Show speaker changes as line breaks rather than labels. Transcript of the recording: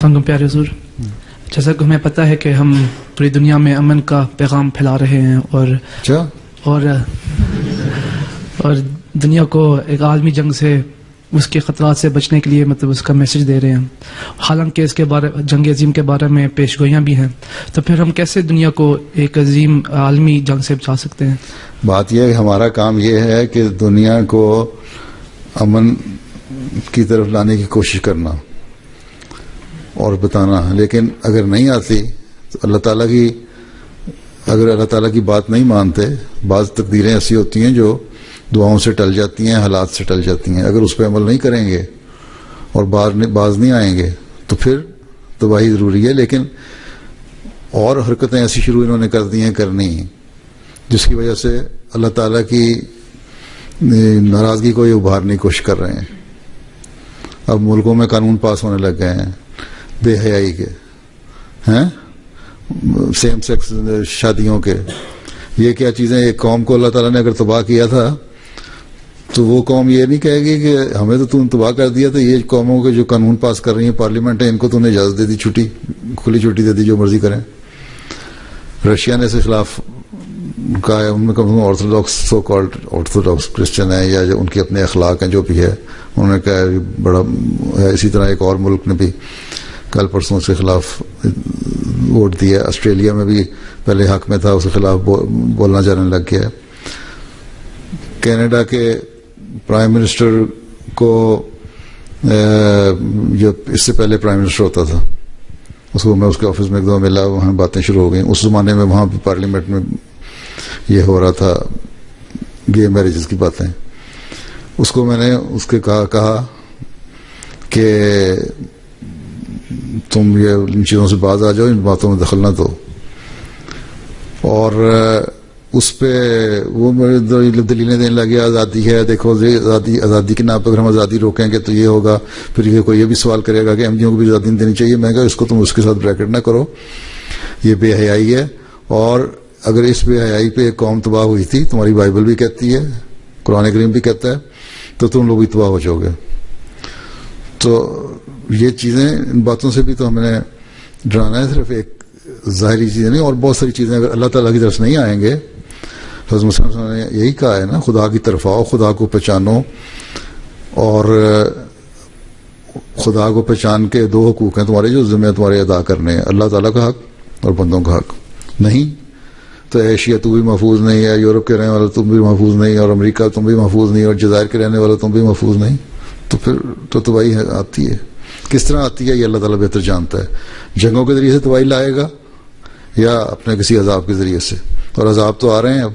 السلام پیارے حضور، جیسا کہ ہمیں پتہ ہے کہ ہم پوری دنیا میں امن کا پیغام پھیلا رہے ہیں اور دنیا کو ایک عالمی جنگ سے، اس کے خطرات سے بچنے کے لیے مطلب اس کا میسج دے رہے ہیں، حالانکہ اس کے بارے جنگ عظیم کے بارے میں پیش گوئیاں بھی ہیں، تو پھر ہم کیسے دنیا کو ایک عظیم عالمی جنگ سے بچا سکتے ہیں؟
بات یہ ہے کہ ہمارا کام یہ ہے کہ دنیا کو امن کی طرف لانے کی کوشش کرنا اور بتانا، لیکن اگر نہیں آتی تو اللہ تعالیٰ کی بات نہیں مانتے، بعض تقدیریں ایسی ہوتی ہیں جو دعاؤں سے ٹل جاتی ہیں، حالات سے ٹل جاتی ہیں، اگر اس پہ عمل نہیں کریں گے اور باز نہیں آئیں گے تو پھر تباہی ضروری ہے۔ لیکن اور حرکتیں ایسی شروع انہوں نے کر دی ہیں کرنی، جس کی وجہ سے اللہ تعالیٰ کی ناراضگی کو یہ ابھارنے کی کوشش کر رہے ہیں۔ اب ملکوں میں قانون پاس ہونے لگ گئے ہیں بے حیائی کے، ہیں سیم سیکس شادیوں کے۔ یہ کیا چیزیں؟ ایک قوم کو اللہ تعالیٰ نے اگر تباہ کیا تھا تو وہ قوم یہ نہیں کہے گی کہ ہمیں تو تم تباہ کر دیا، تو یہ قوموں کے جو قانون پاس کر رہی ہیں پارلیمنٹ ہے، ان کو تو نے اجازت دے دی، چھٹی کھلی چھٹی دے دی، جو مرضی کریں۔ رشیا نے اس کے خلاف کہا ہے، ان میں کم orthodox so called orthodox Christian ہیں یا جو ان کے اپنے اخلاق ہیں جو بھی ہے، انہوں نے کہا بڑا ہے۔ اسی طرح ایک اور ملک نے بھی کل پرسوں اس کے خلاف ووٹ دیا، آسٹریلیا میں بھی پہلے حق میں تھا، اس کے خلاف بولنا جانے لگ گیا۔ کینیڈا کے پرائم منسٹر کو جو اس سے پہلے پرائم منسٹر ہوتا تھا، اس کو میں اس کے آفس میں ایک دو ملا، وہاں باتیں شروع ہو گئیں۔ اس زمانے میں وہاں بھی پارلیمنٹ میں یہ ہو رہا تھا، گے میرجز کی باتیں۔ اس کو میں نے اس کے کہا کہ تم یہ ان چیزوں سے باز آ جاؤ، ان باتوں میں دخل نہ دو۔ اور اس پہ وہ دلیلیں دینے لگے، آزادی ہے، دیکھو آزادی کے نام پہ اگر ہم آزادی روکیں گے تو یہ ہوگا، پھر یہ کوئی یہ بھی سوال کرے گا کہ احمدیوں کو بھی آزادی نہیں دینی چاہیے۔ میں کہا اس کو تم اس کے ساتھ بریکٹ نہ کرو، یہ بے حیائی ہے، اور اگر اس بے حیائی پہ ایک قوم تباہ ہوئی تھی، تمہاری بائبل بھی کہتی ہے، قرآن کریم بھی کہتا ہے، تو تم لوگ بھی تباہ ہو جاؤ گے۔ تو یہ چیزیں، ان باتوں سے بھی تو ہم نے ڈرانا ہے، صرف ایک ظاہری چیزیں نہیں، اور بہت ساری چیزیں اگر اللہ تعالیٰ کی طرف سے نہیں آئیں گے۔ حضرت مسلم صلی اللہ علیہ وسلم نے یہی کہا ہے نا، خدا کی طرف آؤ، خدا کو پہچانو، اور خدا کو پہچان کے دو حقوق ہیں تمہارے جو ذمہ تمہارے ادا کرنے ہیں، اللہ تعالیٰ کا حق اور بندوں کا حق۔ نہیں تو ایشیا تو بھی محفوظ نہیں ہے، یورپ کے رہنے والے تم بھی محفوظ نہیں، اور امریکہ تم بھی محفوظ نہیں، اور جزائر کے رہنے والے تم بھی محفوظ نہیں، تو پھر تو تباہی آتی ہے۔ کس طرح آتی ہے یہ اللہ تعالیٰ بہتر جانتا ہے، جنگوں کے ذریعے سے تباہی لائے گا یا اپنے کسی عذاب کے ذریعے سے، اور عذاب تو آ رہے ہیں اب۔